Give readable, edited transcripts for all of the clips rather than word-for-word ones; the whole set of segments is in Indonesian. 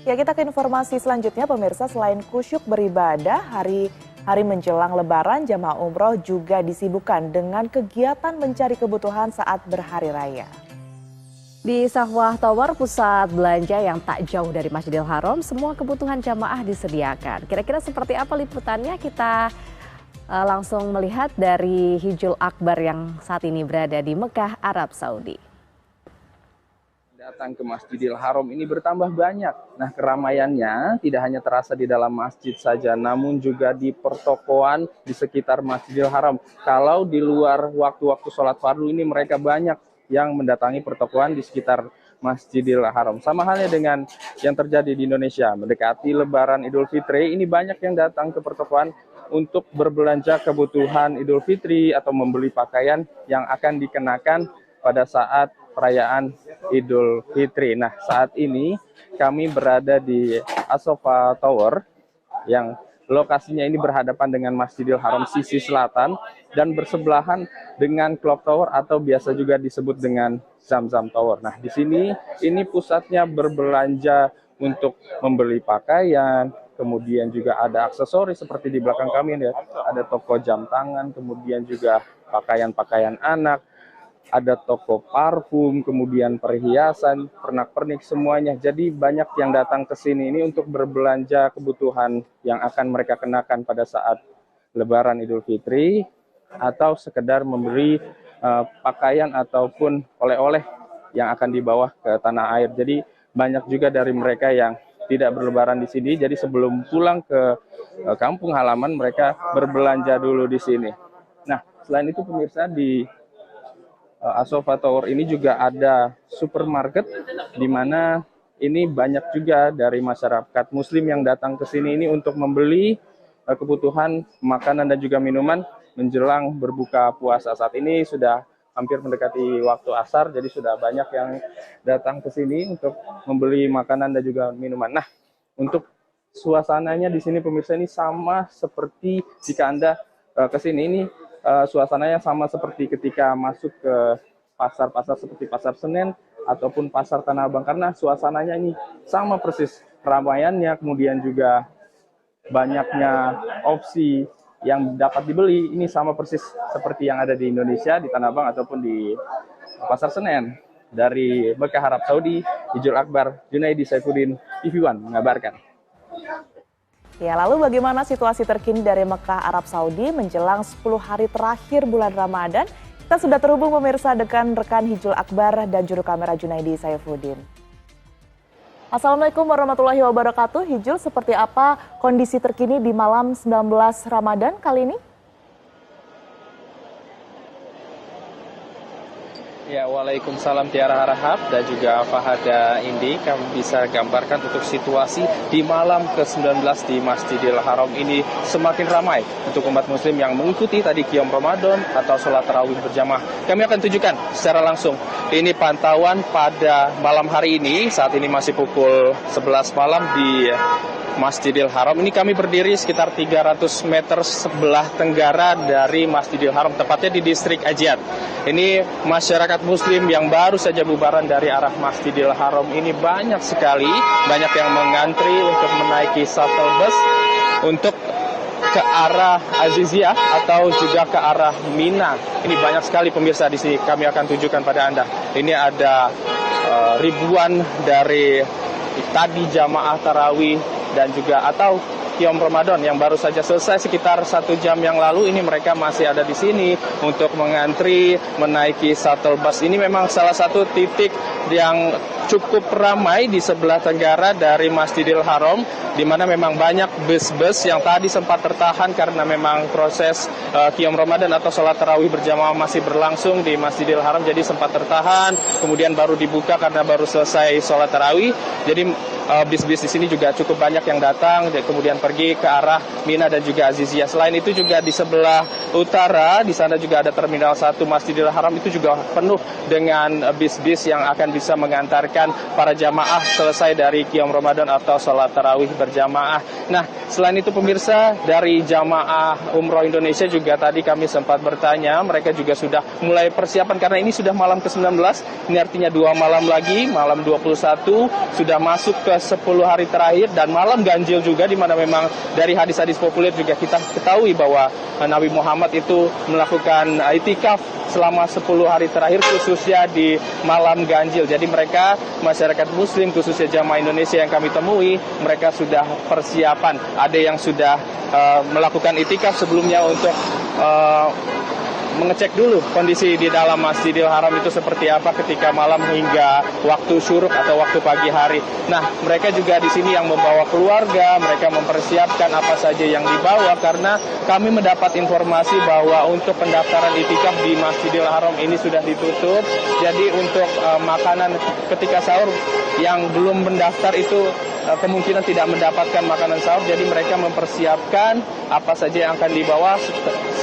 Ya, kita ke informasi selanjutnya pemirsa. Selain kusyuk beribadah, hari menjelang Lebaran jamaah umroh juga disibukkan dengan kegiatan mencari kebutuhan saat berhari raya. Di Sahwah Tower, pusat belanja yang tak jauh dari Masjidil Haram, semua kebutuhan jamaah disediakan. Kira-kira seperti apa liputannya? Kita langsung melihat dari Hijul Akbar yang saat ini berada di Mekah, Arab Saudi. Datang ke Masjidil Haram ini bertambah banyak. Nah, keramaiannya tidak hanya terasa di dalam masjid saja, namun juga di pertokoan di sekitar Masjidil Haram. Kalau di luar waktu-waktu sholat fardu ini mereka banyak yang mendatangi pertokoan di sekitar Masjidil Haram. Sama halnya dengan yang terjadi di Indonesia, mendekati Lebaran Idul Fitri, ini banyak yang datang ke pertokoan untuk berbelanja kebutuhan Idul Fitri atau membeli pakaian yang akan dikenakan pada saat perayaan Idul Fitri. Nah, saat ini kami berada di As-Safa Tower yang lokasinya ini berhadapan dengan Masjidil Haram sisi selatan dan bersebelahan dengan Clock Tower atau biasa juga disebut dengan Zamzam Tower. Nah, di sini ini pusatnya berbelanja untuk membeli pakaian, kemudian juga ada aksesoris seperti di belakang kami ya, ada toko jam tangan, kemudian juga pakaian-pakaian anak, ada toko parfum, kemudian perhiasan, pernak-pernik semuanya. Jadi banyak yang datang ke sini ini untuk berbelanja kebutuhan yang akan mereka kenakan pada saat Lebaran Idul Fitri atau sekedar memberi pakaian ataupun oleh-oleh yang akan dibawa ke tanah air. Jadi banyak juga dari mereka yang tidak berlebaran di sini. Jadi sebelum pulang ke kampung halaman mereka berbelanja dulu di sini. Nah, selain itu pemirsa di As-Safa Tower ini juga ada supermarket di mana ini banyak juga dari masyarakat muslim yang datang ke sini ini untuk membeli kebutuhan makanan dan juga minuman menjelang berbuka puasa. Saat ini sudah hampir mendekati waktu asar, jadi sudah banyak yang datang ke sini untuk membeli makanan dan juga minuman. Nah, untuk suasananya di sini pemirsa ini sama seperti jika Anda ke sini ini suasananya sama seperti ketika masuk ke pasar-pasar seperti Pasar Senen ataupun Pasar Tanah Abang, karena suasananya ini sama persis, keramaiannya, kemudian juga banyaknya opsi yang dapat dibeli ini sama persis seperti yang ada di Indonesia, di Tanah Abang ataupun di Pasar Senen. Dari Mekah, Arab Saudi, Hijul Akbar, Junaidi Saifuddin, TV One mengabarkan. Ya, lalu bagaimana situasi terkini dari Mekah, Arab Saudi menjelang 10 hari terakhir bulan Ramadan? Kita sudah terhubung pemirsa dengan rekan Hijul Akbar dan juru kamera Junaidi Saifuddin. Assalamualaikum warahmatullahi wabarakatuh. Hijul, seperti apa kondisi terkini di malam 19 Ramadan kali ini? Ya, waalaikumsalam Tiara Harahap dan juga Fahada Indi. Kami bisa gambarkan untuk situasi di malam ke-19 di Masjidil Haram ini semakin ramai untuk umat muslim yang mengikuti tadi Qiyam Ramadan atau sholat tarawih berjamaah. Kami akan tunjukkan secara langsung. Ini pantauan pada malam hari ini, saat ini masih pukul 11 malam di Masjidil Haram. Ini kami berdiri sekitar 300 meter sebelah tenggara dari Masjidil Haram, tepatnya di distrik Ajiat. Ini masyarakat muslim yang baru saja bubaran dari arah Masjidil Haram ini banyak sekali, banyak yang mengantri untuk menaiki shuttle bus untuk ke arah Aziziyah atau juga ke arah Mina. Ini banyak sekali pemirsa di sini, kami akan tunjukkan pada Anda. Ini ada ribuan dari tadi jamaah tarawih dan juga atau Qiyam Ramadan yang baru saja selesai sekitar 1 jam yang lalu. Ini mereka masih ada di sini untuk mengantri menaiki shuttle bus. Ini memang salah satu titik yang cukup ramai di sebelah tenggara dari Masjidil Haram, di mana memang banyak bus-bus yang tadi sempat tertahan karena memang proses Qiyam Ramadan atau sholat tarawih berjamaah masih berlangsung di Masjidil Haram, jadi sempat tertahan, kemudian baru dibuka karena baru selesai sholat tarawih. Jadi bis-bis di sini juga cukup banyak yang datang, kemudian pergi ke arah Mina dan juga Aziziyah. Selain itu juga di sebelah Utara, di sana juga ada Terminal 1 Masjidil Haram, itu juga penuh dengan bis-bis yang akan bisa mengantarkan para jamaah selesai dari Qiyam Ramadan atau sholat tarawih berjamaah. Nah, selain itu pemirsa, dari jamaah umroh Indonesia juga tadi kami sempat bertanya, mereka juga sudah mulai persiapan karena ini sudah malam ke-19, ini artinya 2 malam lagi, malam 21, sudah masuk ke 10 hari terakhir dan malam ganjil juga, di mana memang dari hadis-hadis populer juga kita ketahui bahwa Nabi Muhammad itu melakukan itikaf selama 10 hari terakhir khususnya di malam ganjil. Jadi mereka, masyarakat muslim khususnya jamaah Indonesia yang kami temui, mereka sudah persiapan. Ada yang sudah melakukan itikaf sebelumnya untuk mengecek dulu kondisi di dalam Masjidil Haram itu seperti apa ketika malam hingga waktu syuruk atau waktu pagi hari. Nah, mereka juga di sini yang membawa keluarga, mereka mempersiapkan apa saja yang dibawa karena kami mendapat informasi bahwa untuk pendaftaran itikaf di Masjidil Haram ini sudah ditutup. Jadi untuk makanan ketika sahur yang belum mendaftar itu kemungkinan tidak mendapatkan makanan sahur, jadi mereka mempersiapkan apa saja yang akan dibawa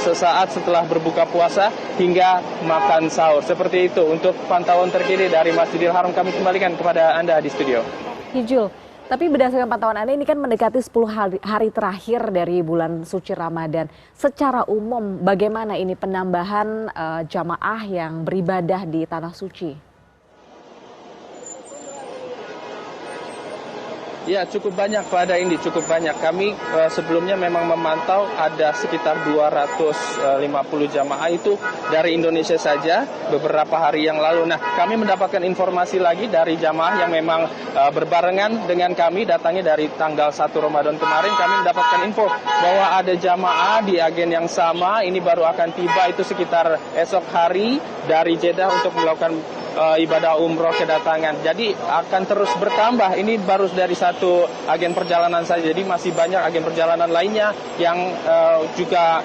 sesaat setelah berbuka puasa hingga makan sahur. Seperti itu untuk pantauan terkini dari Masjidil Haram, kami kembalikan kepada Anda di studio. Hijul, tapi berdasarkan pantauan Anda ini kan mendekati 10 hari terakhir dari bulan suci Ramadan. Secara umum bagaimana ini penambahan jamaah yang beribadah di Tanah Suci? Ya, cukup banyak pada ini, cukup banyak. Kami sebelumnya memang memantau ada sekitar 250 jamaah itu dari Indonesia saja beberapa hari yang lalu. Nah, kami mendapatkan informasi lagi dari jamaah yang memang berbarengan dengan kami, datangnya dari tanggal 1 Ramadan kemarin. Kami mendapatkan info bahwa ada jamaah di agen yang sama, ini baru akan tiba itu sekitar esok hari dari Jeddah untuk melakukan ibadah umroh kedatangan. Jadi akan terus bertambah. Ini baru dari satu agen perjalanan saja. Jadi masih banyak agen perjalanan lainnya yang juga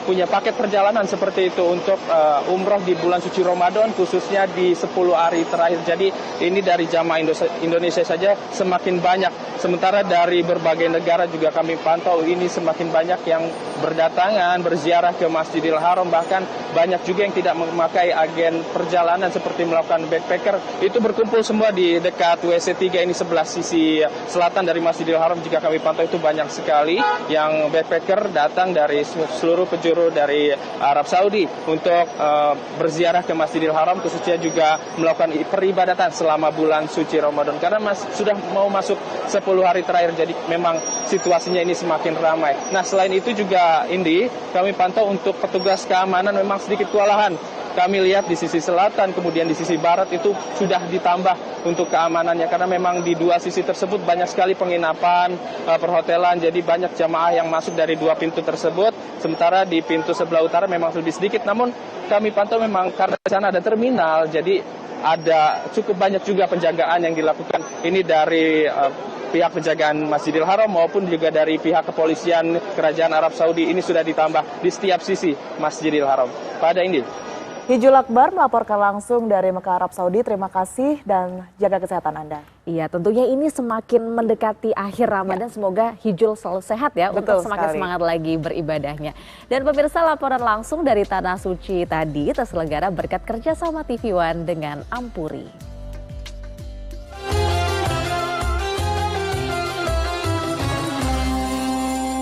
punya paket perjalanan seperti itu untuk umroh di bulan suci Ramadan, khususnya di 10 hari terakhir. Jadi ini dari jamaah Indonesia saja semakin banyak. Sementara dari berbagai negara juga kami pantau ini semakin banyak yang berdatangan, berziarah ke Masjidil Haram. Bahkan banyak juga yang tidak memakai agen perjalanan seperti melakukan backpacker. Itu berkumpul semua di dekat WC3 ini sebelah sisi selatan dari Masjidil Haram. Jika kami pantau itu banyak sekali yang backpacker datang dari seluruh penjuru dari Arab Saudi untuk berziarah ke Masjidil Haram, khususnya juga melakukan peribadatan selama bulan suci Ramadan. Karena sudah mau masuk 10 hari terakhir, jadi memang situasinya ini semakin ramai. Nah, selain itu juga Indi, kami pantau untuk petugas keamanan memang sedikit kewalahan. Kami lihat di sisi selatan, kemudian di sisi barat itu sudah ditambah untuk keamanannya. Karena memang di dua sisi tersebut banyak sekali penginapan, perhotelan. Jadi banyak jamaah yang masuk dari dua pintu tersebut. Sementara di pintu sebelah utara memang lebih sedikit. Namun kami pantau memang karena di sana ada terminal, jadi ada cukup banyak juga penjagaan yang dilakukan. Ini dari pihak penjagaan Masjidil Haram maupun juga dari pihak kepolisian Kerajaan Arab Saudi. Ini sudah ditambah di setiap sisi Masjidil Haram. Pada ini. Hijul Akbar melaporkan langsung dari Mekah, Arab Saudi. Terima kasih dan jaga kesehatan Anda. Iya, tentunya ini semakin mendekati akhir Ramadan. Semoga Hijul selalu sehat ya. Betul untuk semakin sekali. semangat lagi beribadahnya. Dan pemirsa, laporan langsung dari Tanah Suci tadi terselenggara berkat kerjasama TV One dengan Ampuri.